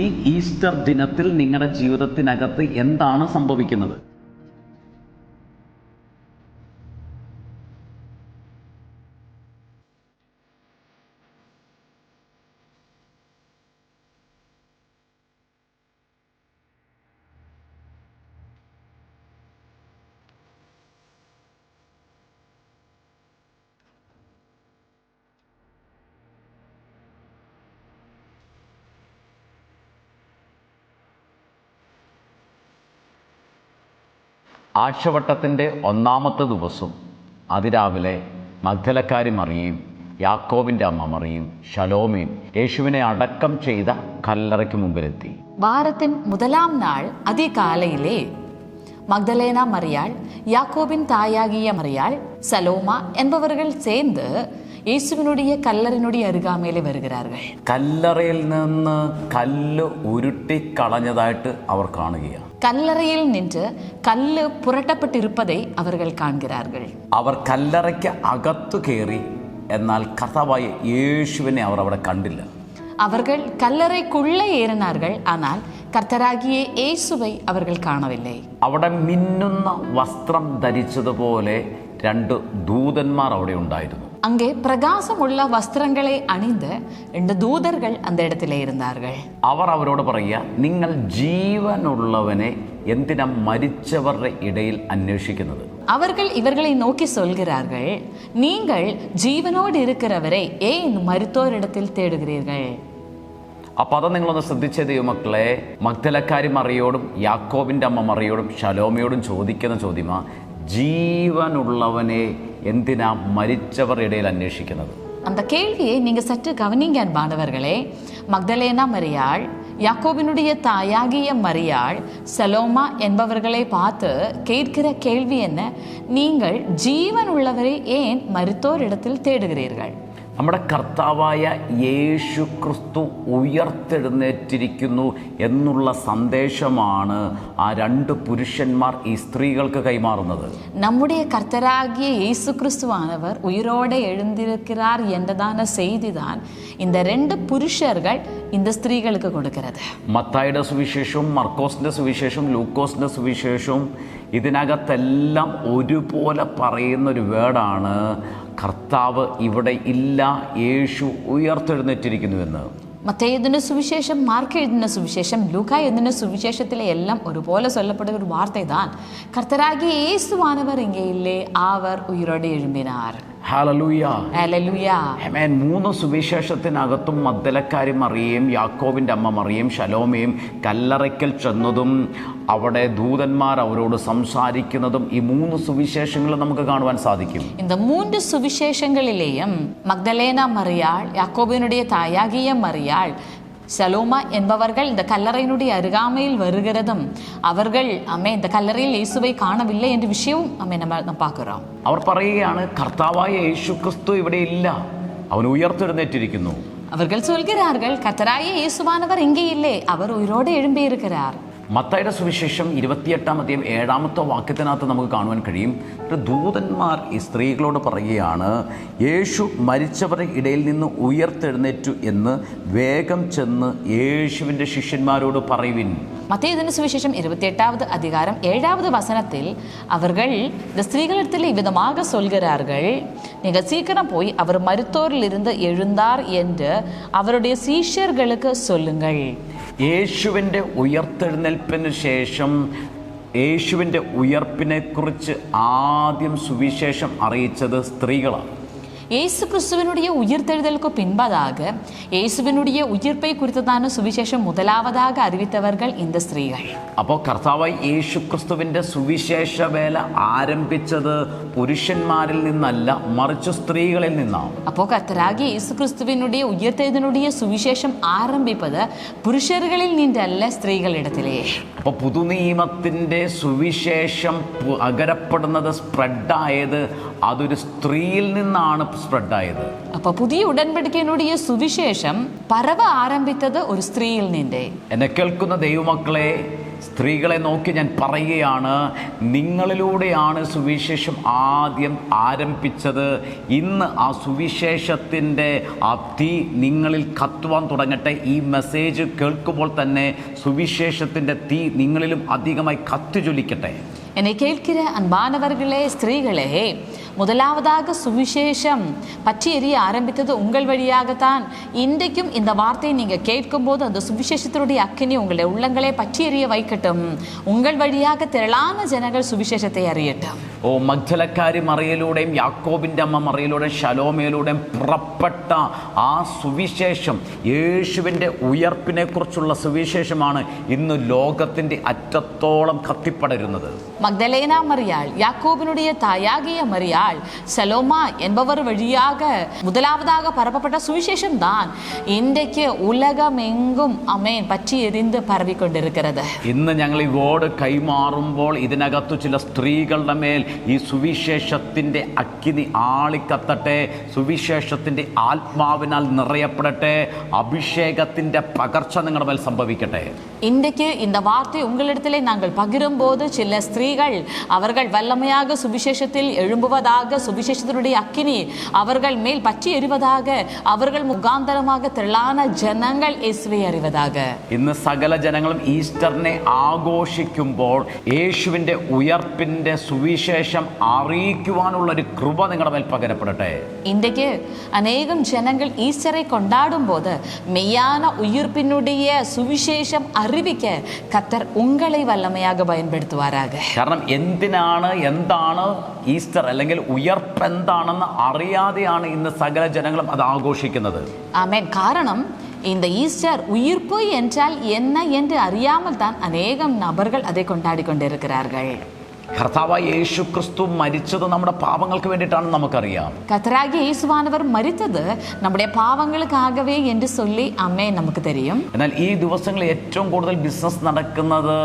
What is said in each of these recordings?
ഈ ഈസ്റ്റർ ദിനത്തിൽ നിങ്ങളുടെ ജീവിതത്തിനകത്ത് എന്താണ് സംഭവിക്കുന്നത്? ആഴ്ചവട്ടത്തിൻ്റെ ഒന്നാമത്തെ ദിവസം അതിരാവിലെ മഗ്ദലക്കാരി മറിയയും യാക്കോബിൻ്റെ അമ്മ മറിയയും ശലോമയും യേശുവിനെ അടക്കം ചെയ്ത കല്ലറയ്ക്ക് മുമ്പിലെത്തി. வாரத்தின் முதலாம் நாள் அதிகாலையிலே மக்தலேனா மரியாள், யாக்கோபின் தாயாகிய மரியாள், சலோமா என்பவர்கள் சேர்ந்து യേശുവിനുடைய കല്ലറിനുடைய അരുകാമയിലെ വരുகிறார்கள். കല്ലറയിൽ നിന്ന് കല്ല് ഉരുട്ടിക്കളഞ്ഞതായിട്ട് അവർ കാണുകയാണ്. கல்லறையில் நின்று கல்லு புரட்டப்பட்டிருப்பதை அவர்கள் காண்கிறார்கள். അവർ കല്ലറയ്ക്ക് അകത്തു കയറി, എന്നാൽ കർത്താവായ യേശുവിനെ അവർ അവിടെ കണ്ടില്ല. அவர்கள் கல்லறைக்குள்ளே ஏறினார்கள், ஆனால் கர்த்தராகிய இயேசுவை அவர்கள் காணவில்லை. അവിടെ മിന്നുന്ന വസ്ത്രം ധരിച്ചതുപോലെ രണ്ട് ദൂതന്മാർ അവിടെ ഉണ്ടായിരുന്നു. அங்கே பிரகாசமுள்ள வஸ்திரங்களை அணிந்த 2 தூதர்கள் அந்த இடத்திலே இருந்தார்கள். അവർ അവരോട് പറയുക, നിങ്ങൾ ജീവനുള്ളവനെ എന്തിനാ മരിച്ചവരുടെ ഇടയിൽ അന്വേഷിക്കുന്നത്? அவர்கள் இவர்களை நோக்கி சொல்கிறார்கள், நீங்கள் ஜீவனோடு இருக்கிறவரை ஏன் மரித்தோரிடத்தில் தேடுகிறீர்கள்? ആ പദം നിങ്ങളൊന്ന് ശ്രദ്ധിച്ചേ ദൈവമക്കളെ. മഗ്ദലക്കാരി മറിയോടും യാക്കോബിൻ്റെ അമ്മ മറിയോടും ശലോമയോടും ചോദിക്കുന്ന ചോദ്യമാ, ജീവനുള്ളവനെ എന്തിനാ മരിച്ചവർ ഇടയിൽ അന്വേഷിക്കുന്നത്? அந்த கேள்வியை நீங்க சற்று கவனிங்க அன்பானவர்களே. மக்தலேனா மரியாள், யாக்கோபினுடைய தாயாகிய மரியாள், சலோமா என்பவர்களை பார்த்து கேட்கிற கேள்வி என்ன? நீங்கள் ஜீவன் உள்ளவரை ஏன் மரித்தோர் இடத்தில் தேடுகிறீர்கள்? നമ്മുടെ കർത്താവായ യേശു ക്രിസ്തു ഉയർത്തെഴുന്നേറ്റിരിക്കുന്നു എന്നുള്ള സന്ദേശമാണ് ആ 2 പുരുഷന്മാർ ഈ സ്ത്രീകൾക്ക് കൈമാറുന്നത്. நம்முடைய கர்த்தராகிய இயேசு கிறிஸ்துவானவர் உயிரோடு எழுந்திருக்கிறார் என்றதான செய்திதான் இந்த 2 புருஷர்கள் இந்த ஸ்திரீகளுக்கு கொடுக்கிறது. മത്തായിയുടെ സുവിശേഷവും മർക്കോസിൻ്റെ സുവിശേഷവും ലൂക്കോസിൻ്റെ സുവിശേഷവും ഇതിനകത്തെല്ലാം ഒരുപോലെ പറയുന്നൊരു വേർഡാണ്, കർത്താവ് ഇവിടെ ഇല്ല, യേശു ഉയർത്തെഴുന്നേറ്റിരിക്കുന്നുവെന്ന്. மத்தேயு எழுதின சுவிசேஷம், மார்க் எழுதின சுவிசேஷம், லூக்கா எழுதின சுவிசேஷத்தில் எல்லாம் ஒருபோல சொல்லப்படுகிற ஒரு வார்த்தை தான், கர்த்தராகிய இயேசுவானவர் இங்கே இல்லை, அவர் உயிரோடு எழும்பினார். ഹല്ലേലൂയ, ഹല്ലേലൂയ, ആമേൻ. 3 സുവിശേഷത്തിനകത്തും മഗ്ദലക്കാരി മറിയയും യാക്കോബിൻ്റെ അമ്മ മറിയയും ശലോമയും കല്ലറയ്ക്കൽ ചെന്നതും അവിടെ ദൂതന്മാർ അവരോട് സംസാരിക്കുന്നതും ഈ 3 സുവിശേഷങ്ങളും നമുക്ക് കാണുവാൻ സാധിക്കും. இந்த 3 சுவிசேஷங்களிலேயும் மக்தலேனா மரியாள், யாக்கோபினுடைய தாயாகிய மரியாள், சலோமா என்பவர்கள் இந்த கல்லறையினுடைய அருகாமையில் வருகிறதும், அவர்கள் இந்த கல்லறையில் இயேசுவை காணவில்லை என்ற விஷயവും நம்ம பார்க்கிறோம். അവർ പറയുകയാണ്, കർത്താവായ യേശു ക്രിസ്തു ഇവിടെ ഇല്ല, അവൻ ഉയർത്തെഴുന്നേറ്റിരിക്കുന്നു. அவர்கள் சொல்கிறார்கள், கர்த்தராகிய இயேசுவானவர் இங்கே இல்லை, அவர் உயிரோடு எழும்பி இருக்கிறார். മത്തായിയുടെ സുവിശേഷം 28-ാം അധ്യായം 7-ാമത്തെ വാക്യത്തിനകത്ത് നമുക്ക് കാണുവാൻ കഴിയും, ദൂതന്മാർ ഈ സ്ത്രീകളോട് പറയുകയാണ്, യേശു മരിച്ചവരുടെ ഇടയിൽ നിന്ന് ഉയർത്തെഴുന്നേറ്റു എന്ന് വേഗം ചെന്ന് യേശുവിൻ്റെ ശിഷ്യന്മാരോട് പറയുവിൻ. மத்தேயு எழுதின சுவிசேஷம் 28வது அதிகாரம் 7வது வசனத்தில் அவர்கள் இந்த ஸ்திரீகளிடத்தில் இவ்விதமாக சொல்கிறார்கள், நீங்கள் சீக்கிரம் போய் அவர் மரித்தோரில் இருந்து எழுந்தார் என்று அவருடைய சீஷர்களுக்கு சொல்லுங்கள். യേശുവിൻ്റെ ഉയർത്തെഴുന്നേൽപ്പിന് ശേഷം യേശുവിൻ്റെ ഉയർപ്പിനെക്കുറിച്ച് ആദ്യം സുവിശേഷം അറിയിച്ചത് സ്ത്രീകളാണ്. இயேசு கிறிஸ்துவினுடைய உயிர்த்தெழுதலுக்கு பின்பதாக இயேசுவினுடைய உயிர்ப்பை குறித்ததான சுவிசேஷம் முதலாவதாக அறிவித்தவர்கள் இந்த ஸ்திரீகள். അപ്പോൾ കർത്താവായി യേശു ക്രിസ്തുവിൻ്റെ സുവിശേഷ വേല ആരംഭിച്ചത് പുരുഷന്മാരിൽ നിന്നല്ല, മറിച്ച് സ്ത്രീകളിൽ നിന്നാണ്. അപ്പോൾ കർത്താവായ യേശു ക്രിസ്തുവിനുடைய ഉയർത്തെഴുന്നേലിനുடைய സുവിശേഷം ആരംഭിച്ചത് പുരുഷർകളിൽ നിന്നല്ല, സ്ത്രീകളിടത്തിലേ. അപ്പോൾ പുതുനിയമത്തിൻ്റെ സുവിശേഷം പകരപ്പെടുന്നത്, സ്പ്രെഡായത് അതൊരു സ്ത്രീയിൽ നിന്നാണ് സ്പ്രെഡായത്. അപ്പോൾ പുതിയ ഉടൻപടിക്കയുടെ സുവിശേഷം പരവ ആരംഭിച്ചത് ഒരു സ്ത്രീയിൽ നിന്നേ. എന്നെ കേൾക്കുന്ന ദൈവമക്കളെ, സ്ത്രീകളെ നോക്കി ഞാൻ പറയുകയാണ്, നിങ്ങളിലൂടെയാണ് സുവിശേഷം ആദ്യം ആരംഭിച്ചത്. ഇന്ന് ആ സുവിശേഷത്തിൻ്റെ ആ തീ നിങ്ങളിൽ കത്തുവാൻ തുടങ്ങട്ടെ. ഈ മെസ്സേജ് കേൾക്കുമ്പോൾ തന്നെ സുവിശേഷത്തിൻ്റെ തീ നിങ്ങളിലും അധികമായി കത്തിജ്വലിക്കട്ടെ. என்னை கேட்கிற அன்பானவர்களே, ஸ்திரீகளே, முதலாவதாக சுவிசேஷம் பற்றி எரிய ஆரம்பித்தது உங்கள் வழியாகத்தான். இன்றைக்கும் இந்த வார்த்தையை நீங்கள் கேட்கும்போது அந்த சுவிசேஷத்தினுடைய அக்கினி உங்களுடைய உள்ளங்களே பற்றி எரிய வைக்கட்டும். உங்கள் வழியாக திரளான ஜனங்கள் சுவிசேஷத்தை அறியட்டும். ഓ മഗ്ദലക്കാരി മറിയയിലൂടെയും യാക്കോബിൻ്റെ അമ്മ മറിയയിലൂടെയും ശലോമയിലൂടെയും പുറപ്പെട്ട ആ സുവിശേഷം, യേശുവിൻ്റെ ഉയർപ്പിനെ കുറിച്ചുള്ള സുവിശേഷമാണ് ഇന്ന് ലോകത്തിൻ്റെ അറ്റത്തോളം കത്തിപ്പടരുന്നത്. மக்தலேனா மரியாள், யாக்கோபினுடைய தாயாகிய மரியாள், சலோமா என்பவர் வழியாக முதலாவதாக பரப்பப்பட்ட சுவிசேஷம் தான் இன்றைக்கு உலகமெங்கும் അമേൻ പറ്റി എരിந்து പരവിക്കൊണ്ടിരിക്കുന്നത്. ഇന്ന് ഞങ്ങൾ ഈ വേർഡ് കൈമാറുമ്പോൾ ഇതിനകത്തു ചില സ്ത്രീകളുടെ മേൽ ഈ സുവിശേഷത്തിൻ്റെ അഗ്നി ആളിക്കത്തട്ടെ. സുവിശേഷത്തിൻ്റെ ആത്മാവിനാൽ നിറയപ്പെടട്ടെ. അഭിഷേകത്തിൻ്റെ പകർച്ച നിങ്ങളുടെ മേൽ സംഭവിക്കട്ടെ. இன்றைக்கு இந்த வார்த்தை உங்களிடத்திலே நாங்கள் பகிரும்போது சில ஸ்திரீகள் அவர்கள் வல்லமையாக சுவிசேஷத்தில் எழும்புவதாக, சுவிசேஷத்தினுடைய அக்கினி அவர்கள் மேல் பற்றி எறிவதாக, அவர்கள் முகாந்தரமாக திரளான ஜனங்கள் യേശുവെ അറിവதாக. ഇന്ന് സകല ജനങ്ങളും ഈസ്റ്ററിനെ ആഘോഷിക്കുമ്പോൾ യേശുവിൻ്റെ ഉയർപ്പിൻ്റെ സുവിശേഷം അറിയിക്കുവാനുള്ള ഒരു കൃപ നിങ്ങളുടെ മേൽ പകരപ്പെടട്ടെ. இன்றைக்கு அநேகம் ஜனங்கள் ஈஸ்டரை கொண்டாடும் போது மெய்யான உயிர்ப்பினுடைய சுவிசேஷம் அறிவிக்க கர்த்தர் உங்களை വല്ലമയാക பயன்படுத்துவாராக. കാരണം എന്താണ് ഈസ്റ്റർ അല്ലെങ്കിൽ ഉയർപ്പ് എന്താണെന്ന് അറിയാതെയാണ് ഇന്ന് സകല ജനങ്ങളും അത് ആഘോഷിക്കുന്നത്. ആമേൻ. കാരണം இந்த ஈஸ்டர் உயிர்ப்பு என்றால் என்ன என்று அறியாமல் தான் அநேகம் நபர்கள் அதை கொண்டாடி கொண்டிருக்கிறார்கள். കർത്താവായ യേശു ക്രിസ്തു മരിച്ചത് നമ്മുടെ പാപങ്ങൾക്ക് വേണ്ടിയിട്ടാണ് നമുക്കറിയാം. கர்த்தராகிய இயேசுவானவர் மரித்தது நம்முடைய பாவங்களுக்காகவே என்று சொல்லி ആമേൻ നമുക്ക് தெரியும். എന്നാൽ ഈ ദിവസങ്ങളിൽ ഏറ്റവും കൂടുതൽ ബിസിനസ് നടക്കുന്നത്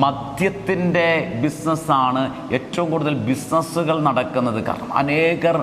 മദ്യത്തിൻ്റെ ബിസിനസ്സാണ്. ഏറ്റവും കൂടുതൽ ബിസിനസ്സുകൾ നടക്കുന്നത് കാരണം അനേകർ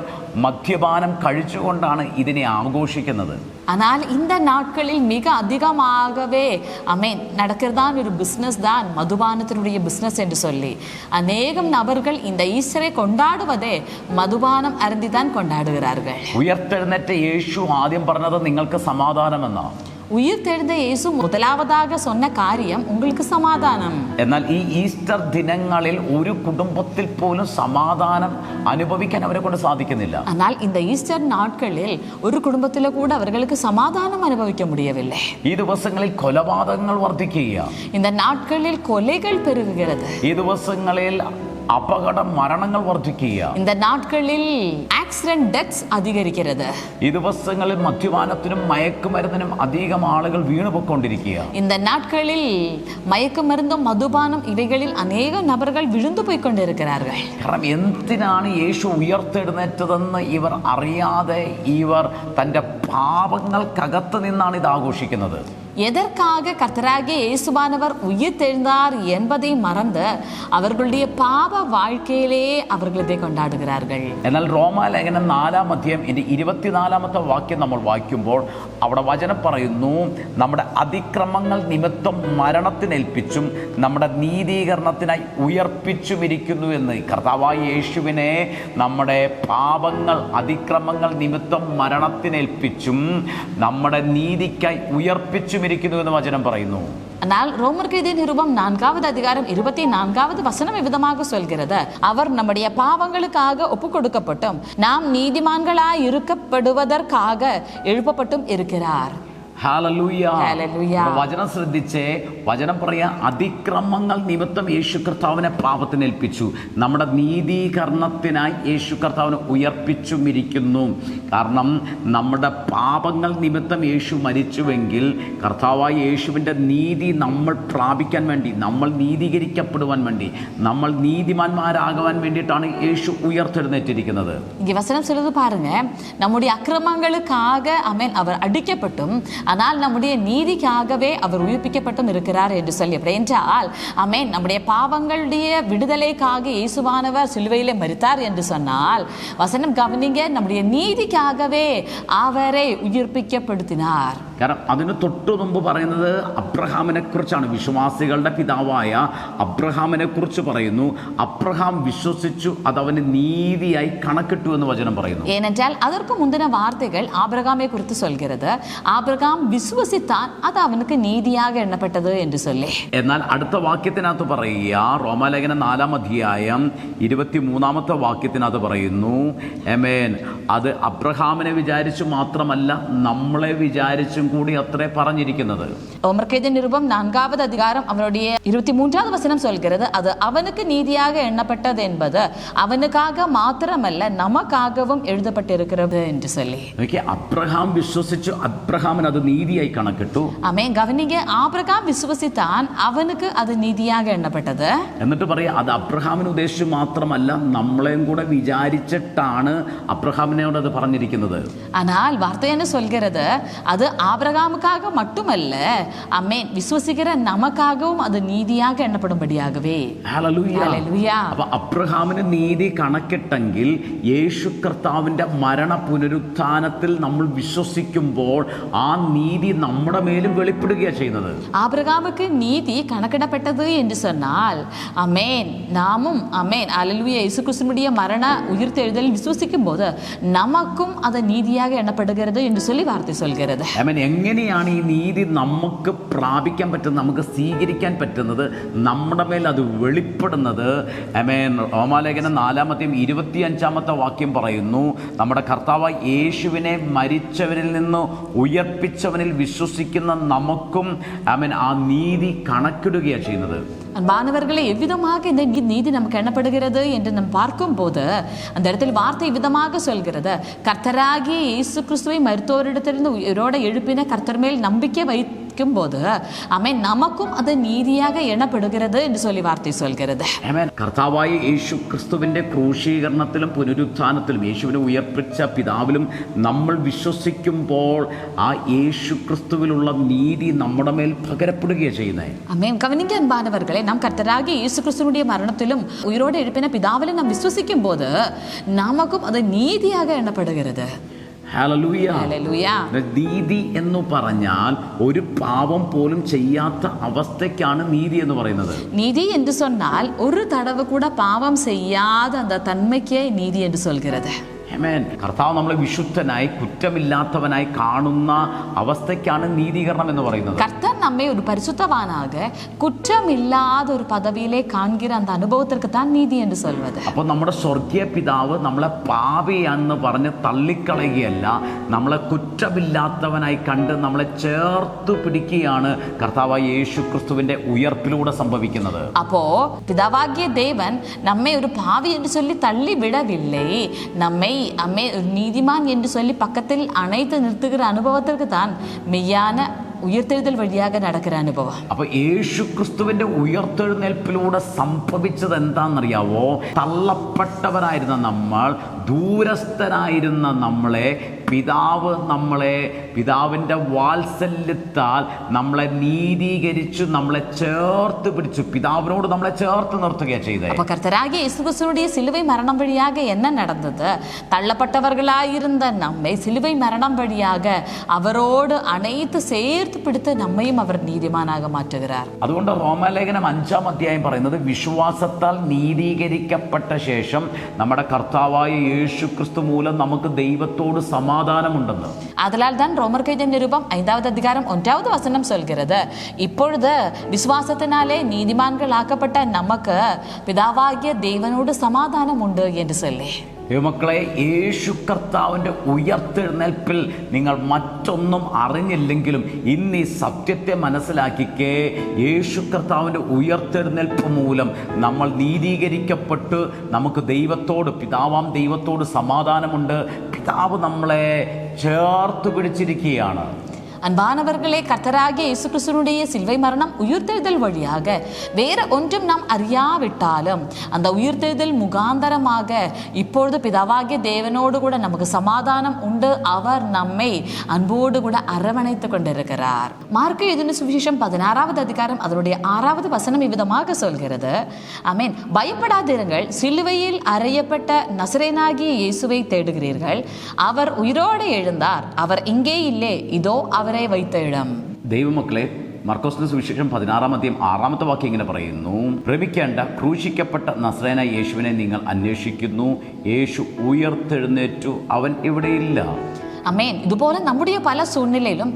മദ്യപാനം കഴിച്ചുകൊണ്ടാണ് ഇതിനെ ആഘോഷിക്കുന്നത്. ஆனால் இந்த நாட்களில் மிக அதிகமாகவே அமேன் நடக்கிறதான் ஒரு பிஸ்னஸ் தான் மதுபானத்தினுடைய பிஸ்னஸ் என்று சொல்லி அநேகம் நபர்கள் இந்த ஈஸ்டரை கொண்டாடுவதே மதுபானம் அருந்திதான் கொண்டாடுகிறார்கள். ഉയർത്തെഴുന്നേറ്റ യേശു ആദ്യം പറഞ്ഞത് നിങ്ങൾക്ക് സമാധാനമെന്നാണ്. ഉയർത്തെഴുന്ന യേശു முதலாவதாக சொன்ன காரியம் உங்களுக்கு சமாதானம். എന്നാൽ ഈ ഈസ്റ്റർ ദിനങ്ങളിൽ ഒരു കുടുംബത്തിൽ പോലും സമാധാനം അനുഭവിക്കാൻ അവരെ കൊണ്ട് സാധിക്കുന്നില്ല. ஆனால் இந்த ஈஸ்டர் நாட்களில் ஒரு குடும்பத்தில கூட அவர்களுக்கு சமாதானம் அனுபவிக்க முடியவில்லை. ഈ ദിവസങ്ങളിൽ കൊലപാതകങ്ങൾ വർദ്ധിക്കുക, இந்த நாட்களில் கொலைகள் பெருகுகிறது, ഈ ദിവസങ്ങളിൽ അപകട മരണങ്ങൾ വർദ്ധിക്കുക, இந்த நாட்களில் ஆக்சிடென்ட் டெத்ஸ் அதிகரிக்கிறது, ഈ ദിവസങ്ങളിൽ മദ്യപാനത്തിനും മയക്കുമരുന്നിനും അധികം ആളുകൾ വീണുപോയിക്കൊണ്ടിരിക്കുക, இந்த நாட்களில் மயக்குமருந்தும் மதுபானம் இவைகளில் அநேக நபர்கள் விழுந்து போய் கொண்டிருக்கிறார்கள். കാരണം എന്തിനാണ് യേശു ഉയർത്തെഴുന്നേറ്റതെന്ന് ഇവർ അറിയാതെ ഇവർ തൻ്റെ പാപങ്ങൾക്കകത്ത് നിന്നാണ് ഇത് ആഘോഷിക്കുന്നത്. எதற்காக கர்த்தராகிய இயேசுவானவர் உயிர்த்தெழுந்தார் என்பதை மறந்து அவர்களுடைய பாவ வாழ்க்கையிலேயே அவர்கள் இதை கொண்டாடுகிறார்கள். എന്നാൽ റോമാലേഖനം 4-ാം അധ്യായം 24-ാമത്തെ വാക്യം നമ്മൾ വായിക്കുമ്പോൾ അവിടെ വചനം പറയുന്നു, നമ്മുടെ അതിക്രമങ്ങൾ നിമിത്തം മരണത്തിനേൽപ്പിച്ചും നമ്മുടെ നീതീകരണത്തിനായി ഉയർപ്പിച്ചുമിരിക്കുന്നു എന്ന്. കർത്താവായ യേശുവിനെ നമ്മുടെ പാപങ്ങൾ അതിക്രമങ്ങൾ നിമിത്തം മരണത്തിനേൽപ്പിച്ചും നമ്മുടെ നീതിക്കായി ഉയർപ്പിച്ചും എന്ന് വചനം പറയുന്നു. ஆனால் ரோமருக்கு எழுதிய நிருபம் 4வது அதிகாரம் 24வது வசனம் இவ்விதமாக சொல்கிறது, அவர் நம்முடைய பாவங்களுக்காக ஒப்பு கொடுக்கப்பட்டும் நாம் நீதிமான்களாய் இருக்கப்படுவதற்காக எழுப்பப்பட்டும் இருக்கிறார். വചനം ശ്രദ്ധിച്ചേ, വചനം പറയാ, അതിക്രമങ്ങൾ നിമിത്തം യേശു കർത്താവിനെ പാപത്തിനേൽപ്പിച്ചു, നമ്മുടെ നീതീകരണത്തിനായി യേശു കർത്താവിനെ ഉയർപ്പിച്ചുമിരിക്കുന്നു. കാരണം നമ്മുടെ പാപങ്ങൾ നിമിത്തം യേശു മരിച്ചുവെങ്കിൽ കർത്താവായ യേശുവിൻ്റെ നീതി നമ്മൾ പ്രാപിക്കാൻ വേണ്ടി, നമ്മൾ നീതീകരിക്കപ്പെടുവാൻ വേണ്ടി, നമ്മൾ നീതിമാന്മാരാകുവാൻ വേണ്ടിയിട്ടാണ് യേശു ഉയർത്തെഴുന്നേറ്റിരിക്കുന്നത്. வசனம் சொல்லுது பாருங்க, நம்முடைய அக்கிரமங்களுக்காக ஆமென் அவர் அடிக்கப்பட்டும் ஆனால் நம்முடைய நீதிக்காகவே அவர் உயிர்ப்பிக்கப்பட்டும் இருக்கிறார் என்று சொல்லி. அப்படி என்றால் ஆமென், நம்முடைய பாவங்களுடைய விடுதலைக்காக இயேசுவானவர் சிலுவையிலே மரித்தார் என்று சொன்னால் வசனம் கவனிங்க, நம்முடைய நீதிக்காகவே அவரை உயிர்ப்பிக்கப்படுத்தினார். കാരണം അതിന് തൊട്ടു മുമ്പ് പറയുന്നത് അബ്രഹാമിനെ കുറിച്ചാണ്. വിശ്വാസികളുടെ പിതാവായ അബ്രഹാമിനെ കുറിച്ച് പറയുന്നു. അബ്രഹാം വിശ്വസിച്ചു, അത് അവന് നീതിയായി കണക്കിട്ടു എന്ന് വചനം പറയുന്നു. ஏனென்றால் அதற்கு முந்தின வார்த்தைகள் ஆபிரகாமை குறித்து சொல்கிறது. ஆபிரகாம் விசுவசித்தான், அது அவனுக்கு நீதியாக எண்ணப்பட்டது என்று சொல்லி. എന്നാൽ അടുത്ത വാക്യത്തിനകത്ത് പറയുക, റോമാലേഖനം 4-ാം അധ്യായം 23-ാമത്തെ വാക്യത്തിനകത്ത് പറയുന്നു, ആമേൻ, അത് അബ്രഹാമിനെ വിചാരിച്ചു മാത്രമല്ല നമ്മളെ വിചാരിച്ചും കൂടി അത്രേ പറഞ്ഞിരിക്കുന്നത്. ரோமர்க்கெழுதிய நிருபம் 4வது அதிகாரம் அவனுடைய 23வது வசனம் சொல்கிறது, அது அவனுக்கு நீதியாக எண்ணப்பட்டது என்பது அவனுக்காக மாத்திரமல்ல நமக்காகவும் எழுதப்பட்டிருக்கிறது என்று சொல்லி. അബ്രഹാം വിശ്വസിച്ചു, അബ്രഹാമിന് അത് നീതിയായി കണക്കിട്ടു. ആമേൻ. ഗവനിക, ആബ്രഹാം വിശ്വസിത്താൻ അവനുക്ക് അത് നീതിயாக എണ്ണപ്പെട്ടത്. എന്നിട്ട് പറയാ, അത് അബ്രഹാമിന് ഉദ്ദേശിച്ചു മാത്രമല്ല നമ്മളെയും കൂടെ വിചാരിച്ചിട്ടാണ് അബ്രഹാമിനോട് അത് പറഞ്ഞിരിക്കുന്നത്. ஆனால் வார்த்தை என்ன சொல்கிறது, அது ஆபிரகாமுக்காக மட்டுமல்ல, ஆமென், விசுவசிக்கிற நமக்காகவும் அது நீதியாக எண்ணப்படும்படியாகவே. ഹല്ലേലൂയ. അപ്പൊ അബ്രഹാമിന് നീതി കണക്കിട്ടെങ്കിൽ യേശു കർത്താവിന്റെ മരണ പുനരുത്ഥാനത്തിൽ നമ്മൾ വിശ്വസിക്കുമ്പോൾ ആ നീതി നമ്മുടെ മേലും വെളിപ്പെടുകയാണ് ചെയ്യുന്നത്. ஆபிரகாமுக்கு நீதி கணக்கிடப்பட்டது என்று சொன்னால், ஆமென், நாமும் ஆமென், ஹல்லேலூயா, இயேசு கிறிஸ்துவினுடைய மரண உயிர்த்தெழுதலில் விசுவசிக்கும் போது நமக்கும் அது நீதியாக எண்ணப்படுகிறது என்று சொல்லி வார்த்தை சொல்கிறது. ആമേൻ. എങ്ങനെയാണ് ഈ നീതി നമുക്ക് പ്രാപിക്കാൻ പറ്റുന്നത്, നമുക്ക് സ്വീകരിക്കാൻ പറ്റുന്നത്, നമ്മുടെ മേൽ അത് വെളിപ്പെടുന്നത്? ആമേൻ. റോമാലേഖനം 4-ാം അധ്യായം 25-ാമത്തെ വാക്യം പറയുന്നു, നമ്മുടെ കർത്താവായ യേശുവിനെ മരിച്ചവരിൽ നിന്ന് ഉയർപ്പിച്ചവനിൽ വിശ്വസിക്കുന്ന നമുക്കും ആമേൻ ആ നീതി കണക്കിടുകയാണ് ചെയ്യുന്നത്. அன்பானவர்களே, எவ்விதமாக இந்த நீதி நமக்கு எண்ணப்படுகிறது என்று நாம் பார்க்கும் போது அந்த இடத்தில் வார்த்தை விதமாக சொல்கிறது, கர்த்தராகிய இயேசு கிறிஸ்துவை மரித்தோரிடத்திலிருந்து உயிரோட எழுப்பின கர்த்தர் மேல் நம்பிக்கை வைக்கும் போது ஆமென் நமக்கும் அது நீதியாக எண்ணப்படுகிறது என்று சொல்லி வார்த்தை சொல்கிறது. ആമേൻ. കർത്താവായ യേശു ക്രിസ്തുവിന്റെ ക്രൂശീകരണത്തിലും പുനരുത്ഥാനത്തിലും യേശുവിനെ ഉയർപ്പിച്ച പിതാവിലും നമ്മൾ വിശ്വസിക്കുമ്പോൾ ആ യേശു ക്രിസ്തുവിലുള്ള നീതി നമ്മുടെ മേൽ പകരപ്പെടുകയാണ് ചെയ്യുന്നത്. ஆமென். கவனிங்க அன்பானவர்களே, நாம் கர்த்தராகிய இயேசு கிறிஸ்துவினுடைய மரணத்திலும் உயிரோடு எழுப்பின பிதாவிலும் நாம் விசுவசிக்கும் போது நமக்கும் அது நீதியாக எண்ணப்படுகிறது. ഹല്ലേലൂയ. നീതി എന്ന് പറഞ്ഞാൽ ഒരു പാപം പോലും ചെയ്യാത്ത അവസ്ഥയ്ക്കാണ് നീതി എന്ന് പറയുന്നത്. நீதி என்று சொன்னால் ஒரு தடவை கூட பாவம் செய்யாத அந்த தன்மைக்கே நீதி என்று சொல்கிறது. ആമേൻ. കർത്താവ് നമ്മളെ വിശുദ്ധനായി കുറ്റമില്ലാത്തവനായി കാണുന്ന അവസ്ഥയ്ക്കാണ് നീതീകരണം എന്ന് പറയുന്നത്. கர்த்தர் நம்மை ஒரு பரிசுத்தவானாக குற்றமில்லாத ஒரு பதவியிலே காண்கிற அந்த அனுபவத்திற்கு தான் நீதி என்று சொல்வது. അപ്പോൾ നമ്മുടെ സ്വർഗീയ പിതാവ് നമ്മളെ പാപിയാണെന്ന് പറഞ്ഞ് തള്ളിക്കളയുകയല്ല, നമ്മളെ കുറ്റമില്ലാത്തവനായി കണ്ട് നമ്മളെ ചേർത്ത് പിടിക്കുകയാണ് കർത്താവായ യേശു ക്രിസ്തുവിന്റെ ഉയർപ്പിലൂടെ സംഭവിക്കുന്നത്. அப்போ பிதாவாகிய தேவன் நம்மை ஒரு பாவி என்று சொல்லி தள்ளி விடவில்லை, நம்மை ஒரு நீதிமான் என்று சொல்லி பக்கத்தில் அணைத்து நிறுத்துகிற அனுபவத்திற்கு தான் மெய்யான ഉയർത്തെഴുന്നേൽ വഴിയാകെ നടക്കുന്ന അനുഭവം. അപ്പൊ യേശു ക്രിസ്തുവിന്റെ ഉയർത്തെഴുന്നേൽപ്പിലൂടെ സംഭവിച്ചത് എന്താണെന്നറിയാവോ? തള്ളപ്പെട്ടവരായിരുന്ന നമ്മൾ, ദൂരസ്ഥരായിരുന്ന നമ്മളെ പിതാവിൻ്റെ വാത്സല്യത്താൽ നമ്മളെ നീതീകരിച്ചു, നമ്മളെ ചേർത്ത് പിടിച്ചു, പിതാവിനോട് നമ്മളെ ചേർത്ത് നിർത്തുകയാണ് ചെയ്തത്. அப்ப கர்த்தராகிய இயேசு கிறிஸ்துவினுடைய சிலுவை மரணம் வழியாக என்ன நடந்தது? தள்ளப்பட்டவர்களாயிருந்த நம்மை சிலுவை மரணம் வழியாக அவரோடு அனைத்து சேர்த்து പിടുത്ത് നമ്മയും അവർ നീതിമാനാക മാറ്റുகிறாർ. അതുകൊണ്ട് റോമാലേഖനം 5-ാം അധ്യായം പറയുന്നത്, വിശ്വാസത്താൽ നീതീകരിക്കപ്പെട്ട ശേഷം നമ്മുടെ കർത്താവായ യേശു ക്രിസ്തു മൂലം നമുക്ക് ദൈവത്തോട് സമാധാനമുണ്ടെന്ന്. அதனால் தான் ரோமர்க்கெழுதிய நிருபம் 5வது அதிகாரம் 1வது வசனம் சொல்கிறது, இப்பொழுது விசுவாசத்தினாலே நீதிமான்கள் ஆக்கப்பட்ட நமக்கு பிதாவாகிய தேவனோடு சமாதானம் உண்டு என்று சொல்லி. മക്കളെ, യേശു കർത്താവിൻ്റെ ഉയർത്തെഴുന്നേൽപ്പിൽ നിങ്ങൾ മറ്റൊന്നും അറിഞ്ഞില്ലെങ്കിലും ഇന്ന് ഈ സത്യത്തെ മനസ്സിലാക്കിക്കേ. യേശു കർത്താവിൻ്റെ ഉയർത്തെഴുന്നേൽപ്പ് മൂലം നമ്മൾ നീതീകരിക്കപ്പെട്ട് നമുക്ക് ദൈവത്തോട്, പിതാവാം ദൈവത്തോട് സമാധാനമുണ്ട്. പിതാവ് നമ്മളെ ചേർത്ത് പിടിച്ചിരിക്കുകയാണ്. அன்பானவர்களே, கர்த்தராகிய இயேசு கிறிஸ்துவினுடைய சிலுவை மரணம் உயிர்த்தெழுதல் வழியாக வேற ஒன்றும் நாம் அறியாவிட்டாலும் அந்த உயிர்த்தெழுதல் முகாந்தரமாக இப்பொழுது பிதாவாகிய தேவனோடு கூட நமக்கு சமாதானம் உண்டு. அவர் நம்மை அன்போடு கூட அரவணைத்து கொண்டிருக்கிறார். மார்க்கு எழுதின சுவிசேஷம் 16வது அதிகாரம் அதனுடைய 6வது வசனம் இவ்விதமாக சொல்கிறது, ஆமென், பயப்படாதிருங்கள், சிலுவையில் அறையப்பட்ட நசரேயனாகிய இயேசுவை தேடுகிறீர்கள், அவர் உயிரோடு எழுந்தார், அவர் இங்கே இல்லை, இதோ அவர் അവരെ வைத்த இடம். ദൈവമക്കളെ, മർക്കോസിന്റെ സുവിശേഷം 16-ാം അധ്യായം 6-ാമത്തെ വാക്യം ഇങ്ങനെ പറയുന്നു: ഭ്രമിക്കേണ്ട, ക്രൂശിക്കപ്പെട്ട നസ്രായനായ യേശുവിനെ നിങ്ങൾ അന്വേഷിക്കുന്നു. യേശു ഉയർത്തെഴുന്നേറ്റു, അവൻ ഇവിടെയില്ല. അമേൻ. ഇതുപോലെ നമ്മുടെ പല സൂழ்நிலையிலும்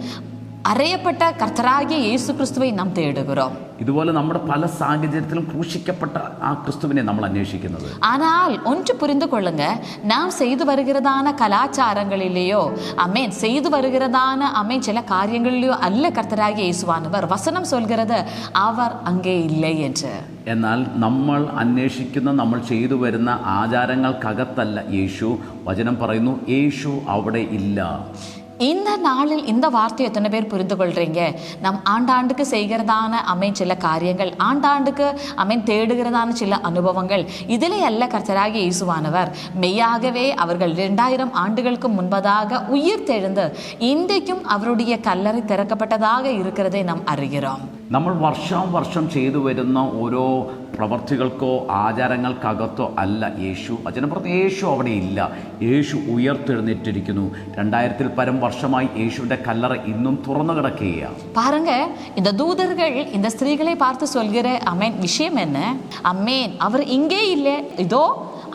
അറിയപ്പെട്ട കർത്തരാകിയ യേശു ക്രിസ്തുവെ നാം തേടുகிறோம். ഇതുപോലെ നമ്മുടെ പല സാഹചര്യത്തിലും ക്രൂശിക്കപ്പെട്ട ആ ക്രിസ്തുവിനെ നമ്മൾ അന്വേഷിക്കുന്നത്. ஆனால் ஒன்று புரிந்து கொள்ளுங்க, நாம் செய்து வருகிறதான கலாச்சாரங்களிலேயோ அமேன் செய்து வருகிறதான அமேன் சில காரியங்களிலேயோ அல்ல கர்த்தராகிய இயேசுவானவர். வசனம் சொல்கிறது அவர் அங்கே இல்லை என்று. എന്നാൽ നമ്മൾ അന്വേഷിക്കുന്ന, നമ്മൾ ചെയ്തു വരുന്ന ആചാരങ്ങൾക്കകത്തല്ല യേശു. വചനം പറയുന്നു, യേശു അവിടെ ഇല്ല. இந்த நாளில் இந்த வார்த்தையை எத்தனை பேர் புரிந்து கொள்றீங்க? நம் ஆண்டாண்டுக்கு செய்கிறதான அமேன் சில காரியங்கள், ஆண்டாண்டுக்கு அமேன் தேடுகிறதான சில அனுபவங்கள், இதிலே அல்ல கர்த்தராகிய இயேசுவானவர். மெய்யாகவே அவர்கள் 2000 ஆண்டுகளுக்கு முன்பதாக உயிர் தெழுந்து இன்றைக்கும் அவருடைய கல்லறை திறக்கப்பட்டதாக இருக்கிறதை நாம் அறிகிறோம். നമ്മൾ വർഷം ചെയ്തു വരുന്ന ഓരോ പ്രവർത്തികൾക്കോ ആചാരങ്ങൾക്കകത്തോ അല്ല യേശു. വചനം പറഞ്ഞു, യേശു അവിടെ ഇല്ല. യേശു ഉയർത്തെഴുന്നേറ്റിരിക്കുന്നു. 2000-ൽ പരം വർഷമായി യേശുവിന്റെ കല്ലറ ഇന്നും തുറന്നു കിടക്കുകയാണ്. பாருங்க, இந்த தூதர்கள் இந்த ஸ்திரீகளை பார்த்து சொல்கிற அமேன் விஷயம் என்ன? அமேன், அவர் இங்கே இல்லை, இதோ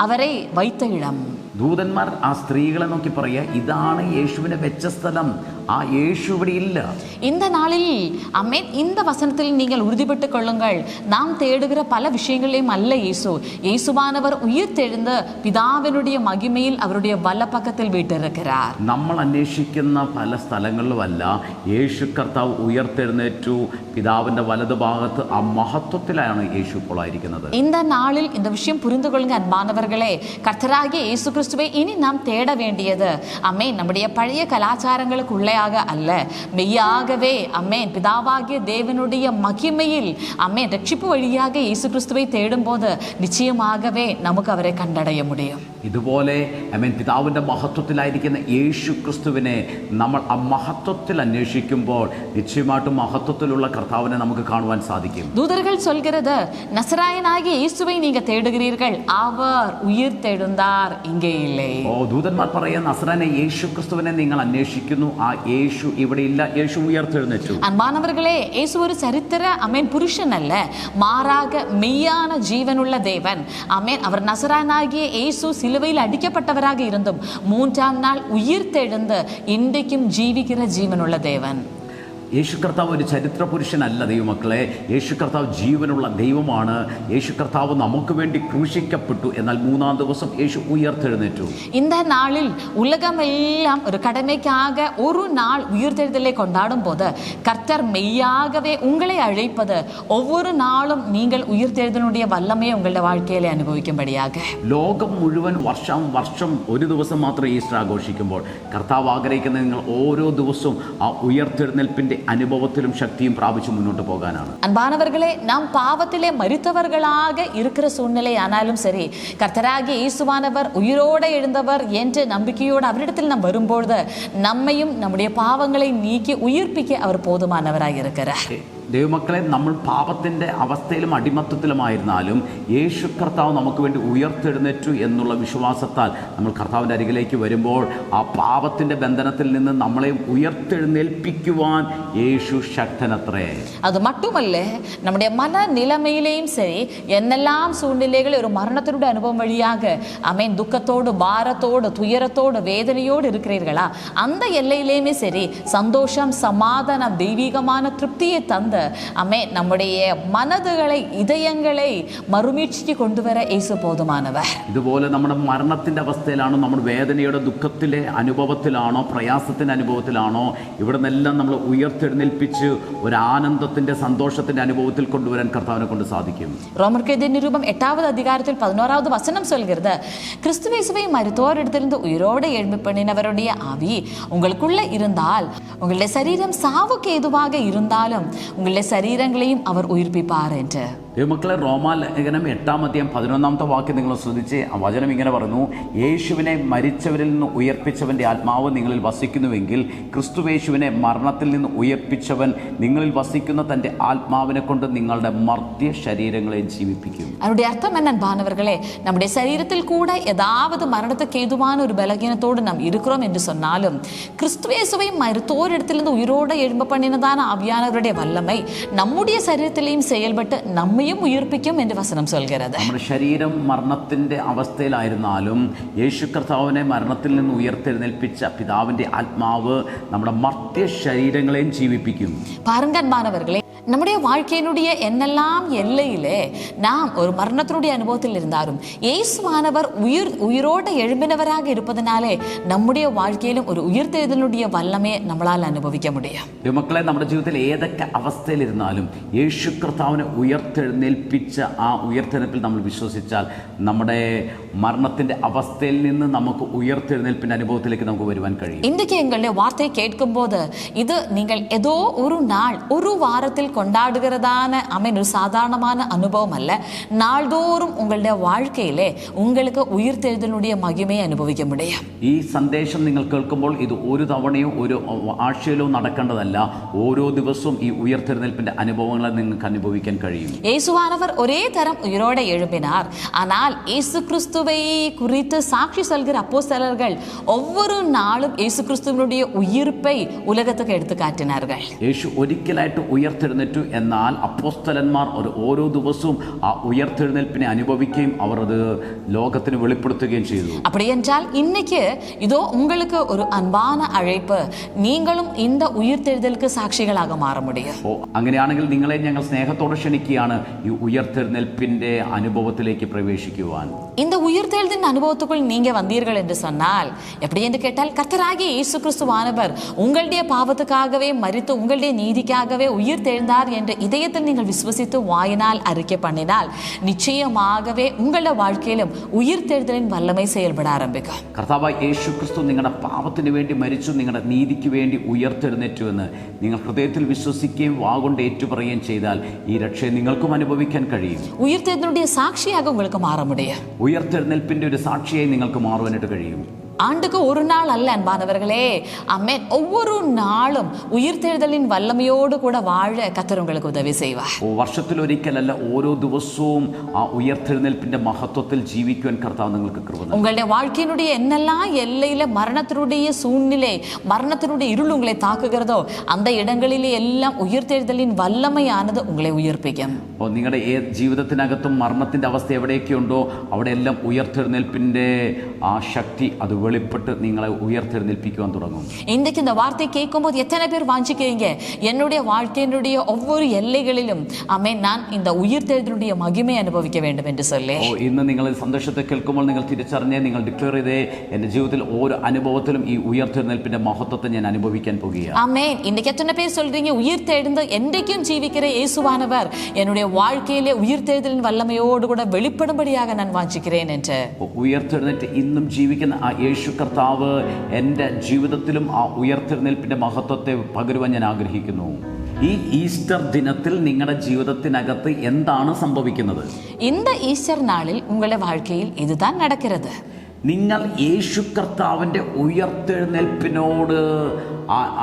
അവരെ வைத்த இடம். ദൂതന്മാർ ആ സ്ത്രീകളെ നോക്കി പറയുക, ഇതാണ് യേശുവിനെ വെച്ച സ്ഥലം, ആ യേശു ഇവിടെ ഇല്ല. இந்த நாளில் அமேன், இந்த வசனத்தில் நீங்கள் உறுதிப்பட்டுக் கொள்ளுங்கள். நாம் தேடுகிற பல விஷயங்களையும் அல்ல இயேசு. இயேசுவானவர் உயிர்த்தெழுந்த പിതാവിനുடைய മഹിമയിൽ അവരുടെ വലപ്പക്കത്തിൽ വീട്ടിരിக்கிறார். നമ്മൾ അന്വേഷിക്കുന്ന പല സ്ഥലങ്ങളിലുമല്ല, യേശു കർത്താവ് ഉയർത്തെഴുന്നേറ്റു, പിതാവിന്റെ വലതുഭാഗത്ത് ആ മഹത്വത്തിലാണ് യേശു ഇപ്പോൾ ആയിരിക്കുന്നത്. இந்த நாளில் இந்த விஷயம் புரிந்து கொள்ளுங்க அன்பானவர்களே. கர்த்தராகிய இயேசு கிறிஸ்துவை இனி நாம் தேட வேண்டியது அமேன் நம்முடைய பழைய கலாச்சாரங்களுக்குள்ளே அல்ல, மெய்யாகவே அமேன் பிதாவாகிய தேவனுடைய மகிமையில் அமேன் ரட்சிப்பு வழியாக இயேசு கிறிஸ்துவை தேடும் போது நிச்சயமாகவே നമുക്ക് അവരെ കണ്ടടയ முடியும். ഇതുപോലെ അമേൻ പിതാവിന്റെ മഹത്വത്തിലായിരിക്കുന്ന യേശു ക്രിസ്തുവിനെ നമ്മൾ ആ മഹത്വത്തിൽ അന്വേഷിക്കുമ്പോൾ നിശ്ചയമായിട്ടും മഹത്വത്തിലുള്ള കർത്താവിനെ നമുക്ക് കാണുവാൻ സാധിക്കും. ദൂതர்கள் சொல்கிறது, നസറായനാകിയ യേശുவை நீங்க தேடுகிறீர்கள், அவர் உயிர்த்தெழுந்தார், இங்கே இல்லை. ദൂതന്മാർ പറയുന്ന നസറായനായ യേശു ക്രിസ്തുവിനെ നിങ്ങൾ അന്വേഷിക്കുന്നു, ആ യേശു ഇവിടെ ഇല്ല, യേശു ഉയർത്തെഴുന്നേറ്റു. അൻപാനവர்களே, യേശു ഒരു ചരിത്ര അമേൻ പുരുഷനല്ല, മാറാക മെയ്யான ജീവനുള്ള ദേവൻ. അമേൻ, അവർ നസറായനാകിയ യേശു സിലുവയിൽ അടിക്കപ്പെട്ടവരാக ഇരുന്നും 3-ാം നാൾ ഉയർത്തെഴുந்து ഇன்றைக்கும் ജീവിക്കുന്ന ജീവനുള്ള ദേവൻ. യേശു കർത്താവ് ഒരു ചരിത്ര പുരുഷനല്ല ദൈവമക്കളെ. യേശു കർത്താവ് ജീവനുള്ള ദൈവമാണ്. യേശു കർത്താവ് നമുക്ക് വേണ്ടി ക്രൂശിക്കപ്പെട്ടു, എന്നാൽ 3-ാം ദിവസം യേശു ഉയർത്തെഴുന്നേറ്റു. இந்த நாளில் உலகமெல்லாம் ஒரு கடமைக்காக ஒரு நாள் உயிர்த்தெழுதலை கொண்டாடும் போது கர்த்தர் மெய்யாகவே உங்களை அழைப்பது, ஒவ்வொரு நாளும் நீங்கள் உயிர்த்தெழுதலுடைய வல்லமையை உங்களுடைய வாழ்க்கையிலே അനുഭവിക്കുம்படியாக. ലോകം മുഴുവൻ വർഷം ഒരു ദിവസം മാത്രം ഈസ്റ്റർ ആഘോഷിക്കുമ്പോൾ കർത്താവ് ആഗ്രഹിക്കുന്ന നിങ്ങൾ ഓരോ ദിവസവും ആ ഉയർത്തെഴുന്നേൽപ്പിന്റെ അനുഭവത്തിലും ശക്തിയും പ്രാപിച്ചു മുന്നോട്ട് പോകാനാണ്. அன்பானவர்களே, நாம் பாவத்திலே மரித்தவர்களாக இருக்கிற சூழ்நிலை ஆனாலும் சரி, கர்த்தராகிய இயேசுவானவர் உயிரோடு எழுந்தவர் என்ற நம்பிக்கையோடு அவரிடத்தில் நாம் வரும்பொழுது நம்மையும் நம்முடைய பாவங்களை நீக்கி உயிர்ப்பிக்க அவர் போதுமானவராக இருக்கிறார். ദൈവമക്കളെ, നമ്മൾ പാപത്തിൻ്റെ അവസ്ഥയിലും അടിമത്തത്തിലുമായിരുന്നാലും യേശു കർത്താവ് നമുക്ക് വേണ്ടി ഉയർത്തെഴുന്നേറ്റു എന്നുള്ള വിശ്വാസത്താൽ നമ്മൾ കർത്താവിൻ്റെ അരികിലേക്ക് വരുമ്പോൾ ആ പാപത്തിൻ്റെ ബന്ധനത്തിൽ നിന്ന് നമ്മളെ ഉയർത്തെഴുന്നേൽപ്പിക്കുവാൻ യേശു ശക്തനത്രേ. அது மட்டுமல்ல, நம்முடைய மன நிலைமையிலேயும் சரி, என்னெல்லாம் சூழ்நிலைகள் ஒரு மரணத்தினுடைய அனுபவம் வழியாக அமேன் துக்கத்தோடு, பாரத்தோடு, துயரத்தோடு, வேதனையோடு இருக்கிறீர்களா, அந்த எல்லையிலேயுமே சரி சந்தோஷம், சமாதானம், தெய்வீகமான திருப்தியை தந்து അമേ നമ്മുടെ മനതുകളെ, ഇതയങ്ങളെ മറുമീഴ്ചയ്ക്ക് കൊണ്ടുവരാൻ യേശു പോതുമാനവർ. ഇതുപോലെ നമ്മുടെ മരണത്തിന്റെ അവസ്ഥയിലാണോ, നമ്മുടെ വേദനയുടെ ദുഃഖത്തിലെ അനുഭവത്തിലാണോ, പ്രയാസത്തിന്റെ അനുഭവത്തിലാണോ, ഇവിടെ നിന്നെല്ലാം നമ്മൾ ഉയർത്തെഴുന്നേൽപ്പിച്ച് ഒരു ആനന്ദത്തിന്റെ, സന്തോഷത്തിന്റെ അനുഭവത്തിൽ കൊണ്ടുവരാൻ കർത്താവിനെ കൊണ്ട് സാധിക്കും. ரோமர்கெழுதிய நிருபம் 8வது அதிகாரத்தில் 11வது வசனம் சொல்கிறது, கிறிஸ்துவேசுவை மரித்தோரிடத்திலிருந்து உயிரோடு எழும்பி பண்ணினவருடைய ஆவி உங்களுக்குள்ள இருந்தால், உங்களுடைய சரீரம் சாவுக்கு ஏதுவாக இருந்தாலும் உங்களுடைய சரீரங்களையும் அவர் உயிர்ப்பிப்பார் என்று. ദൈവമക്കളെ, റോമാലേഖനം 8-11 വാക്യം നിങ്ങൾ ശ്രദ്ധിച്ച് ആ വചനം ഇങ്ങനെ പറഞ്ഞു: യേശുവിനെ മരിച്ചവരിൽ നിന്ന് ഉയർപ്പിച്ചവൻ്റെ ആത്മാവ് നിങ്ങളിൽ വസിക്കുന്നുവെങ്കിൽ ക്രിസ്തുയേശുവിനെ മരണത്തിൽ നിന്ന് ഉയർപ്പിച്ചവൻ നിങ്ങളിൽ വസിക്കുന്ന തൻ്റെ ആത്മാവിനെ കൊണ്ട് നിങ്ങളുടെ മർത്യ ശരീരങ്ങളെ ജീവിപ്പിക്കും. அதனுடைய அர்த்தம் என்ன அன்பானவர்களே? நம்முடைய சரீரத்தில் கூட ஏதாவது மரணத்துக்கு ஏதுவான ஒரு பலகீனத்தோடு நாம் இருக்கிறோம் என்று சொன்னாலும் கிறிஸ்துவேசுவை மருத்துவரிடத்திலிருந்து உயிரோடு எழும்ப பண்ணினதான ஆவியானவருடைய வல்லமை நம்முடைய சரீரத்திலையும் செயல்பட்டு நம்மையும் உயிர்ப்பிக்கும் என்று வசனம் சொல்கிறது. നമ്മുടെ ശരീരം മരണത്തിൻ്റെ അവസ്ഥയിലായിരുന്നാലും യേശു കർത്താവിനെ മരണത്തിൽ നിന്ന് ഉയർത്തെഴുന്നേൽപ്പിച്ച പിതാവിൻ്റെ ആത്മാവ് നമ്മുടെ മർത്യ ശരീരങ്ങളെയും ജീവിപ്പിക്കും. பாருங்க அன்பானவர்களே, நம்முடைய வாழ்க்கையினுடைய என்னெல்லாம் எல்லையிலே நாம் ஒரு மரணத்தினுடைய அனுபவத்தில் இருந்தாலும் இயேசுவானவர் உயிரோடு எழும்பினவராக இருப்பதனாலே நம்முடைய வாழ்க்கையிலும் ஒரு உயிர்த்தெழுதலுடைய வல்லமையை நம்மளால் அனுபவிக்க முடியும். മക്കളെ, നമ്മുടെ ജീവിതത്തിൽ ഏതൊക്കെ അവസ്ഥയിലിരുന്നാലും യേശു കർത്താവിനെ ഉയർത്തെഴുന്നേൽപ്പിച്ച ആ ഉയർത്തെഴുന്നേൽപ്പിൽ നമ്മൾ വിശ്വസിച്ചാൽ നമ്മുടെ മരണത്തിൻ്റെ അവസ്ഥയിൽ നിന്ന് നമുക്ക് ഉയർത്തെഴുന്നേൽപ്പിൻ്റെ അനുഭവത്തിലേക്ക് നമുക്ക് വരുവാൻ കഴിയും. இன்றைக்கு எங்களுடைய வார்த்தை கேட்கும்போது இது நீங்கள் ஏதோ ஒரு நாள் ஒரு வாரத்தில் கொண்டாடுகிறதான ஒரு சாதாரணமான அனுபவம் அல்ல. நாள்தோறும் உங்களுடைய வாழ்க்கையிலே உங்களுக்கு உயிர்த்தெழுதலுடைய மகிமையை அனுபவிக்க முடியும். ഈ സന്ദേശം നിങ്ങൾ കേൾക്കുമ്പോൾ ഇത് ഒരു തവണയോ ഒരു ആഴ്ചയിലോ നടക്കേണ്ടതല്ല. ഓരോ ദിവസവും ഈ ഉയർത്തെഴുന്നേൽപ്പിന്റെ അനുഭവങ്ങളെ നിങ്ങൾക്ക് അനുഭവിക്കാൻ കഴിയും. இயேசுவானவர் ஒரே தரம் உயிரோடு எழும்பினார். ஆனால் இயேசு கிறிஸ்துவை குறித்து சாட்சி சொல்கிற அப்போஸ்தலர்கள் ஒவ்வொரு நாளும் இயேசு கிறிஸ்துவினுடைய உயிர்ப்பை உலகத்துக்கு எடுத்து காட்டினார்கள். യേശു ഒരിക്കലായിട്ട് ഉയർത്തെഴുന്നേറ്റു, എന്നാൽ അപ്പോസ്തലന്മാർ ഓരോ ദിവസവും ആ ഉയർത്തെഴുന്നേൽപ്പിനെ അനുഭവിക്കുകയും അവർ അത് ലോകത്തിന് വെളിപ്പെടുത്തുകയും ചെയ്തു. அப்படி என்றால் இன்னைக்கு இதோ உங்களுக்கு ஒரு அன்பான அழைப்பு, நீங்களும் இந்த உயிர்த்தெழுதலுக்கு சாட்சிகளாக மாற முடியும். അങ്ങനെയാണെങ്കിൽ നിങ്ങളെ ഞങ്ങൾ സ്നേഹത്തോടെ ക്ഷണിക്കുകയാണ് ഈ ഉയർത്തെഴുന്നേൽപ്പിന്റെ അനുഭവത്തിലേക്ക് പ്രവേശിക്കുവാൻ. இந்த உயிர்த்தெழுதின் அனுபவத்துக்குள் நீங்க வந்தீர்கள் என்று சொன்னால் எப்படி என்று கேட்டால், கர்த்தராகிய இயேசு கிறிஸ்துவானவர் உங்களுடைய பாவத்துக்காகவே மரித்து உங்களுடைய நீதிக்காகவே உயிர்த்தெழுந்தார் என்று இதயத்தில் நீங்கள் விசுவசித்து வாயினால் அறிக்கை பண்ணினால் நிச்சயமாகவே உங்களுடைய வாழ்க்கையிலும் உயிர்த்தெழுதலின் வல்லமை செயல்பட ஆரம்பிக்கும். കർത്താവായ യേശു ക്രിസ്തു നിങ്ങളുടെ പാപത്തിന് വേണ്ടി മരിച്ചു, നിങ്ങളുടെ നീതിക്ക് വേണ്ടി ഉയർത്തെഴുന്നേറ്റു എന്ന് നിങ്ങൾ ഹൃദയത്തിൽ വിശ്വസിക്കുകയും വാഗൊണ്ട് ഏറ്റുപറയുകയും ചെയ്താൽ ഈ രക്ഷയെ നിങ്ങൾക്കും അനുഭവിക്കാൻ കഴിയും. உயிர்த்தெழுதலுடைய சாட்சியாக உங்களுக்கு மாற முடியும். ഉയർത്തെഴുന്നേൽപ്പിന്റെ ഒരു സാക്ഷിയായി നിങ്ങൾക്ക് മാറുവാനായിട്ട് കഴിയും. ஆண்டுக்கு ஒரு நாள் அல்ல அன்பானவர்களே, ஆமென். ஒவ்வொரு நாளும் உயிர்த்தெழுதலின் வல்லமையோடு கூட வாழ கர்த்தர் உங்களுக்கு உதவி செய்வார். വർഷത്തിൽ ഒരിക്കലല്ല, ഓരോ ദിവസവും ആ ഉയർത്തെഴുന്നേൽപ്പിന്റെ മഹത്വത്തിൽ ജീവിക്കുവാൻ കർത്താവ് നിങ്ങൾക്ക് കൃപ നൽകും. உங்களுடைய வாழ்க்கையினுடைய என்னெல்லாம் எல்லையில மரணத்தினுடைய சூழ்நிலை, மரணத்தினுடைய இருள் உங்களை தாக்குகிறதோ அந்த இடங்களிலே எல்லாம் உயிர்த்தெழுதலின் வல்லமையானது உங்களை உயிர்ப்பிக்கும். നിങ്ങളുടെ ജീവിതത്തിനകത്തും മരണത്തിന്റെ അവസ്ഥ എവിടെയൊക്കെയുണ്ടോ അവിടെയെല്ലാം ഉയർത്തെഴുന്നേൽപ്പിന്റെ ആ ശക്തി അത് வெளிப்பட்டு நீங்களை உயர்த்தெழுந்திருப்பிக்குவான் தொடங்கும். இன்றைக்கு இந்த வார்த்தை கேட்கும்போது எத்தனை பேர் வாஞ்சிக்கிறீங்க, என்னுடைய வாழ்க்கையினுடைய ஒவ்வொரு எல்லைகளிலும் ஆமென் நான் இந்த உயிர்த்தெழுதலுடைய மகிமை அனுபவிக்க வேண்டும் என்று சொல்லி. ഇന്ന് നിങ്ങൾ സന്തോഷത്തെ കേൾക്കുമ്പോൾ നിങ്ങൾ തിരിച്ചറിഞ്ഞ് നിങ്ങൾ ഡിക്ലെയർ ചെയ്തേ, എൻ്റെ ജീവിതത്തിൽ ഓരോ അനുഭവത്തിലും ഈ ഉയർത്തെഴുന്നേൽപ്പിന്റെ മഹത്വത്തെ ഞാൻ അനുഭവിക്കാൻ പോകുകയാണ്. ஆமென். இன்னைக்கு எத்தனை பேர் சொல்றீங்க, உயிர்த்தெழுந்து என்றைக்கும் ஜீவிக்கிற இயேசுவானவர் என்னுடைய வாழ்க்கையிலே உயிர்த்தெழுதலின் வல்லமையோடு கூட வெளிப்படும்படியாக நான் வாஞ்சிக்கிறேன் என்று. ഉയർത്തെഴുന്നേറ്റ് ഇന്നും ജീവിക്കുന്ന ആ യേശു കർത്താവ് എൻ്റെ ജീവിതത്തിലും ആ ഉയർത്തെഴുന്നേൽപ്പിന്റെ മഹത്വത്തെ പകരുവാൻ ഞാൻ ആഗ്രഹിക്കുന്നു. ഈ ഈസ്റ്റർ ദിനത്തിൽ നിങ്ങളുടെ ജീവിതത്തിനകത്ത് എന്താണ് സംഭവിക്കുന്നത്? இந்த ஈஸ்டர் நாளில் உங்களுடைய வாழ்க்கையில் இதுதான் நடக்கிறது. നിങ്ങൾ യേശു കർത്താവിൻ്റെ ഉയർത്തെഴുന്നേൽപ്പിനോട്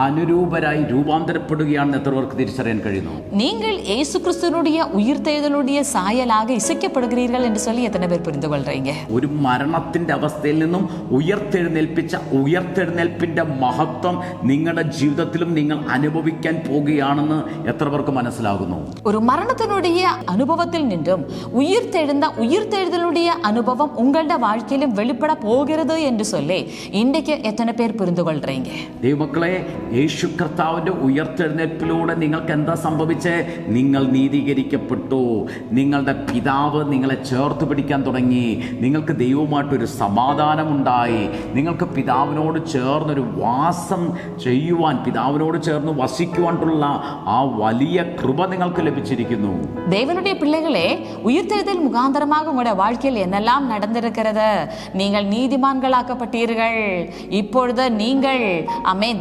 അനുരൂപരായി രൂപാന്തരപ്പെടുകയാണെന്ന് എത്ര പേർക്ക് തിരിച്ചറിയാൻ കഴിയുന്നു? நீங்கள் இயேசு கிறிஸ்துவினுடைய உயிர்த்தெழுதலுடைய சாயலாக இசைக்கப்படுகிறீர்கள் என்று சொல்லி எத்தனை பேர் புரிந்து கொள்றீங்க? ഒരു മരണത്തിന്റെ അവസ്ഥയിൽ നിന്നും ഉയർത്തെഴുന്നേൽപ്പിച്ച ഉയർത്തെഴുന്നേൽപ്പിന്റെ മഹത്വം നിങ്ങളുടെ ജീവിതത്തിലും നിങ്ങൾ അനുഭവിക്കാൻ പോകുകയാണെന്ന് എത്ര പേർക്ക് മനസ്സിലാകുന്നു? ஒரு மரணத்தினுடைய அனுபவத்தில் நின்றும் உயிர்த்தெழுதலுடைய அனுபவம் உங்களுடைய வாழ்க்கையிலும் வெளிப்பட போகிறது என்று சொல்லி இன்றைக்கு எத்தனை பேர் புரிந்து கொள்றீங்க? ദൈവമക്കളെ, യേശു കർത്താവിന്റെ ഉയർത്തെഴുന്നേൽപ്പിലൂടെ നിങ്ങൾക്ക് എന്താ സംഭവിച്ചേ? നിങ്ങൾ നീതീകരിക്കപ്പെട്ടു. നിങ്ങളുടെ പിതാവ് നിങ്ങളെ ചേർത്ത് പിടിക്കാൻ തുടങ്ങി. നിങ്ങൾക്ക് ദൈവവുമായിട്ടൊരു സമാധാനമുണ്ടായി. നിങ്ങൾക്ക് പിതാവിനോട് ചേർന്നൊരു വാസം ചെയ്യുവാൻ, പിതാവിനോട് ചേർന്ന് വസിക്കുവാനുള്ള ആ വലിയ കൃപ നിങ്ങൾക്ക് ലഭിച്ചിരിക്കുന്നു. தேவனுடைய பிள்ளைகளே, உயிர்த்தெழுதல் முகாந்தரமாக உங்களுடைய வாழ்க்கையில் என்னெல்லாம் நடந்திருக்கிறது, நீங்க நீங்கள் நீதிமான்களாக்கப்பட்டீர்கள். இப்பொழுது நீங்கள்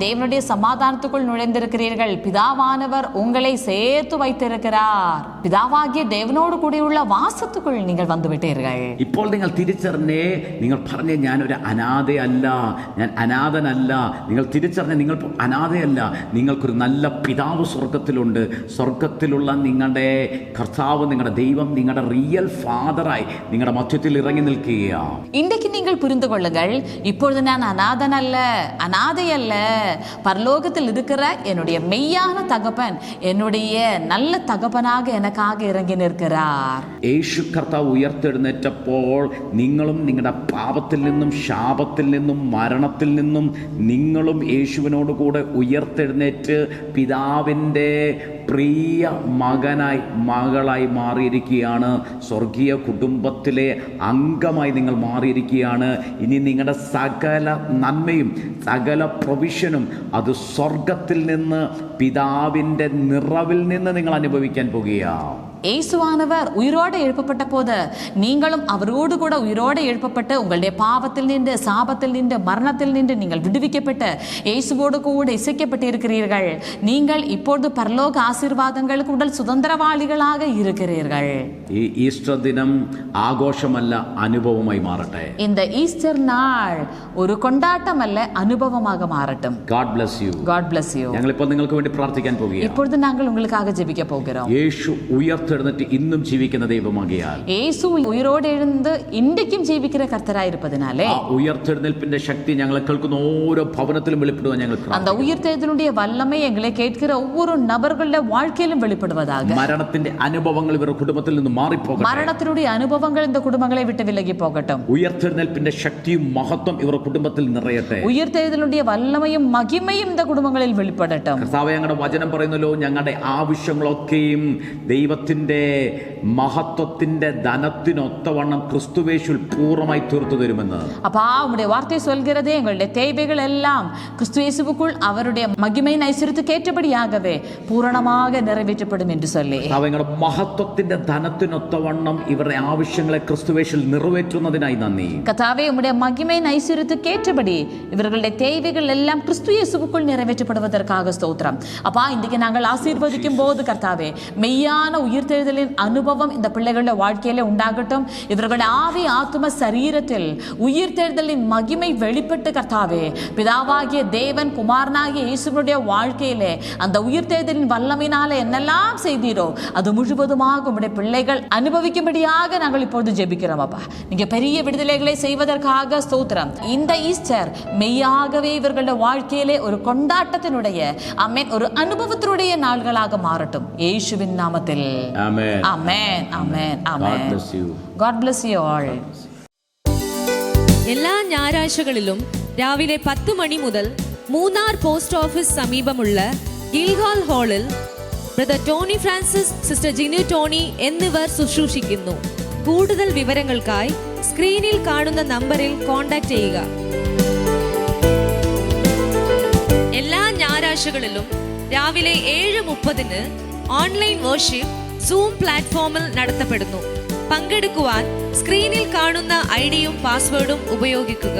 தேவனுடைய சமாதானத்துக்குள் நுழைந்திருக்கிறீர்கள். பிதாவானவர் உங்களை சேர்த்து வைத்திருக்கிறார். പിതാവാകിയ ദേവനോട് കൂടിയുള്ള വാസത്തുക്കുൾ നിങ്ങൾ വന്നുവിട്ടീர்கள். ഇപ്പോൾ നിങ്ങൾ തിരിച്ചറിഞ്ഞേ, നിങ്ങൾ പറഞ്ഞേ ഞാനൊരു അനാഥയല്ല, ഞാൻ അനാഥനല്ല. നിങ്ങൾ തിരിച്ചറിഞ്ഞേ നിങ്ങൾ അനാഥയല്ല, നിങ്ങൾക്കൊരു നല്ല പിതാവ് സ്വർഗത്തിലുണ്ട്. സ്വർഗത്തിലുള്ള നിങ്ങളുടെ കർത്താവ്, നിങ്ങളുടെ ദൈവം, നിങ്ങളുടെ റിയൽ ഫാദറായി നിങ്ങളുടെ മധ്യത്തിൽ ഇറങ്ങി നിൽക്കുകയാണ്. ഇன்றைக்கு நீங்கள் புரிந்து கொள்ளுங்கள், இப்பொழுது நான் அனாதையல்ல, பரலோகத்தில் இருக்கிற என்னுடைய மெய்யான தகப்பன், என்னுடைய நல்ல தகப்பனாக எனக்காக ഇറങ്ങി നിൽக்கிறார். യേശു കർത്താവ് ഉയർത്തെഴുന്നേറ്റപ്പോൾ നിങ്ങളും നിങ്ങളുടെ പാപത്തിൽ നിന്നും ശാപത്തിൽ നിന്നും മരണത്തിൽ നിന്നും നിങ്ങളും യേശുവിനോട് കൂടെ ഉയർത്തെഴുന്നേറ്റ് പിതാവിൻ്റെ പ്രിയ മകനായി മകളായി മാറിയിരിക്കുകയാണ്. സ്വർഗീയ കുടുംബത്തിലെ അംഗമായി നിങ്ങൾ മാറിയിരിക്കുകയാണ്. ഇനി നിങ്ങളുടെ സകല നന്മയും സകല പ്രൊവിഷനും അത് സ്വർഗത്തിൽ നിന്ന് പിതാവിൻ്റെ നിറവിൽ നിന്ന് നിങ്ങൾ അനുഭവിക്കാൻ പോകുകയാണ്. യേശുവാനவர் ഉയരോടെ എഴുപ്പപ്പെട്ട പോത് നീങ്ങളും അവരോട് കൂടെ ഉയരോടെ എഴുപ്പപ്പെട്ട് ഉങ്ങളുടെ പാപത്തിൽ നിന്ന് സാപത്തിൽ നിന്ന് മരണത്തിൽ നിന്ന് നിങ്ങൾ വിടുവിക്കപ്പെട്ട് യേശുവോട് കൂടെ ഇസைக்கப்பட்டிருக்கிறீர்கள். நீங்கள் இப்பொழுது பரலோக ஆசீர்வாதங்களுக்கு உடல் சுதந்திரவாளிகளாக இருக்கிறீர்கள். ഈ ഈസ്റ്റർ ദിനം ആഘോഷമല്ല, അനുഭവമായി മാറട്ടെ. இந்த ஈஸ்டர் நாள் ഒരു കൊണ്ടാട്ടമല്ല, അനുഭവமாக മാറട്டும். God bless you. God bless you. ഞങ്ങൾ ഇപ്പോൾ നിങ്ങൾക്ക് വേണ്ടി പ്രാർത്ഥിക്കാൻ പോകുകയാണ്. இப்பொழுது நாங்கள் உங்களுக்காக ஜெபிக்க போகிறோம். യേശു ഉയർത്തെഴുന്നേറ്റ് ഇന്നും ജീവിക്കുന്ന ദൈവമാകിയാൽ, യേശു ഉയരോടെ എഴുന്ന് ഇന്നും ജീവിക്കുന്ന കർത്തരായിരിപ്പതിനാലേ ആ ഉയർത്തെഴുന്നേൽപ്പിന്റെ ശക്തി ഞങ്ങളെ കേൾക്കുന്ന ഓരോ ഭവനത്തിലും വെളിപ്പെടുവാൻ ഞങ്ങൾ அந்த உயிர்த்தெழுதலுடைய வல்லமை எங்களை கேட்கிற ஒவ்வொரு நபர்களுடைய வாழ்க்கையிலும் வெளிப்படுவதாக. മരണത്തിന്റെ അനുഭവങ്ങൾ ഇവരുടെ കുടുംബത്തിൽ നിന്ന് മാറിപ്പോകട്ടെ. മരണത്തിനുடைய അനുഭവങ്ങൾ இந்த കുടുംബങ്ങളെ വിട്ട് വിലകി പോകട്ടെ. ഉയർത്തെഴുന്നേൽപ്പിന്റെ ശക്തിയും മഹത്വം ഇവരുടെ കുടുംബത്തിൽ നിറയട്ടെ. ഉയർത്തെഴുതലുடைய വല്ലമയും മഹിമയും இந்த കുടുംബങ്ങളിൽ വെളിപ്പെടട്ടെ. കർത്താവേ, ഞങ്ങളുടെ വചനം പറയുന്നല്ലോ, ഞങ്ങളുടെ ആവശ്യങ്ങളൊക്കെയും ദൈവത്തിന്റെ മഹത്വത്തിന്റെ ധനത്തിനൊത്തവണ്ണം ക്രിസ്തുവേശുവിൽ പൂർണ്ണമായി തീർത്തു തരുമെന്ന്. அப்பா, உம்முடைய வார்த்தை சொல்கிறது, எங்களுடைய தேவைகள் எல்லாம் கிறிஸ்து இயேசுவுக்குள் அவருடைய மகிமையின் ஐஸ்வரியத்துக்கு ஏற்றபடியாகவே பூரணமாக நிறைவேற்றப்படும் என்று சொல்லி, ഞങ്ങളുടെ മഹത്വത്തിന്റെ ധനത്തിനൊത്തവണ്ണം ഇവരുടെ ആവശ്യങ്ങളെ ക്രിസ്തുവേശുവിൽ നിറവേറ്റുന്നതിനായി നന്ദി. கர்த்தாவே, உம்முடைய மகிமையின் ஐஸ்வரியத்துக்கு ஏற்றபடி இவர்களுடைய தேவைகள் எல்லாம் கிறிஸ்து இயேசுவுக்குள் நிறைவேற்றப்படுவதற்காக ஸ்தோத்திரம். அப்பா, இன்றைக்கு நாங்கள் ஆசீர்வதிக்கும் போது கர்த்தாவே, மெய்யான உயிர்த்தெழுதலின் அனுபவம் இந்த பிள்ளைகளுடைய வாழ்க்கையில உண்டாகட்டும். இவர்களுடைய ஆவி ஆத்தும சரீரத்தில் உயிர்த்தெழுதலின் மகிமை வெளிப்பட்டு கர்த்தாவே, பிதாவாகிய தேவன் குமாரனாகிய இயேசுவுடைய வாழ்க்கையிலே அந்த உயிர்த்தெழுதலின் வல்லமையினால என்னெல்லாம் செய்தீரோ அது முழுவதுமாக உம்முடைய பிள்ளைகள் அனுபவிக்கும்படியாக நாங்கள் இப்பொழுது ஜெபிக்கிறோம். அப்பா, நீங்க பெரிய விடுதலைகளை செய்வதற்காக ஸ்தோத்திரம். இந்த ஈஸ்டர் மெய்யாகவே இவர்களுடைய வாழ்க்கையிலே ஒரு கொண்டாட்டத்தினுடைய ஒரு அனுபவத்தினுடைய நாள்களாக மாறட்டும். இயேசுவின் நாமத்தில் ആമേൻ. ആമേൻ. ആമേൻ. ആമേൻ. God bless you. God bless you all. എല്ലാ ഞായറാഴ്ചകളിലും രാവിലെ 10 മണി മുതൽ മൂന്നാർ പോസ്റ്റ് ഓഫീസ് സമീപമുള്ള ഗിൽഗാൽ ഹാളിൽ brother Tony Francis, sister Jinu Tony എന്നിവർ ശുശ്രൂഷിക്കുന്നു. കൂടുതൽ വിവരങ്ങൾക്കായി സ്ക്രീനിൽ കാണുന്ന നമ്പറിൽ കോൺടാക്ട് ചെയ്യുക. എല്ലാ ഞായറാഴ്ചകളിലും രാവിലെ 7:30 ഓൺലൈൻ വർഷിപ്പ് സൂം പ്ലാറ്റ്ഫോമിൽ നടത്തപ്പെടുന്നു. പങ്കെടുക്കുവാൻ സ്ക്രീനിൽ കാണുന്ന ഐഡിയും പാസ്വേഡും ഉപയോഗിക്കുക.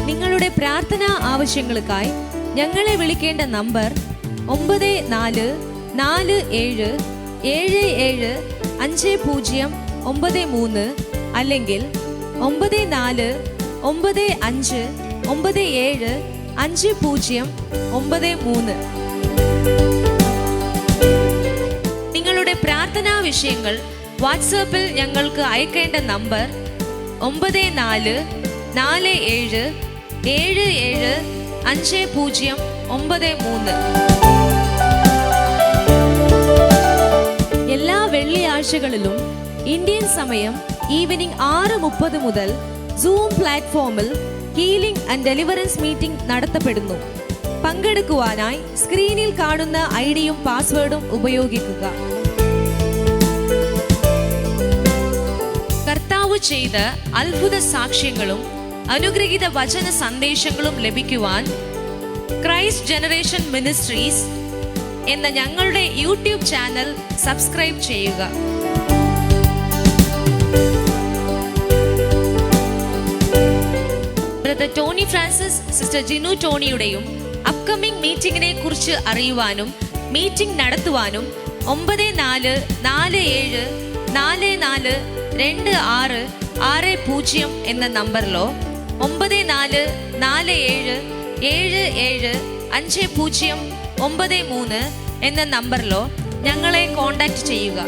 നിങ്ങളുടെ പ്രാർത്ഥനാ ആവശ്യങ്ങൾക്കായി ഞങ്ങളെ വിളിക്കേണ്ട നമ്പർ 9447775093 അല്ലെങ്കിൽ 9495975093. നിങ്ങളുടെ പ്രാർത്ഥനാ വിഷയങ്ങൾ വാട്സാപ്പിൽ ഞങ്ങൾക്ക് അയക്കേണ്ട നമ്പർ 9447775093. എല്ലാ വെള്ളിയാഴ്ചകളിലും ഇന്ത്യൻ സമയം ഈവനിംഗ് 6:30 മുതൽ സൂം പ്ലാറ്റ്ഫോമിൽ ഹീലിംഗ് ആൻഡ് ഡെലിവറൻസ് മീറ്റിംഗ് നടത്തപ്പെടുന്നു. പങ്കെടുക്കുവാനായി സ്ക്രീനിൽ കാണുന്ന ഐഡിയും പാസ്വേഡും ഉപയോഗിക്കുക. കർത്താവ് ചെയ്ത അത്ഭുത സാക്ഷ്യങ്ങളും അനുഗ്രഹീത വചന സന്ദേശങ്ങളും ലഭിക്കുവാൻ ക്രൈസ്റ്റ് ജനറേഷൻ മിനിസ്ട്രീസ് എന്ന ഞങ്ങളുടെ യൂട്യൂബ് ചാനൽ സബ്സ്ക്രൈബ് ചെയ്യുക. Brother Tony Francis sister Jinu ടോണിയുടെയും അപ്കമിംഗ് മീറ്റിംഗിനെ കുറിച്ച് അറിയുവാനും മീറ്റിംഗ് നടത്തുവാനും 9447442660 എന്ന നമ്പറിലോ 9447775093 എന്ന നമ്പറിലോ ഞങ്ങളെ കോൺടാക്റ്റ് ചെയ്യുക.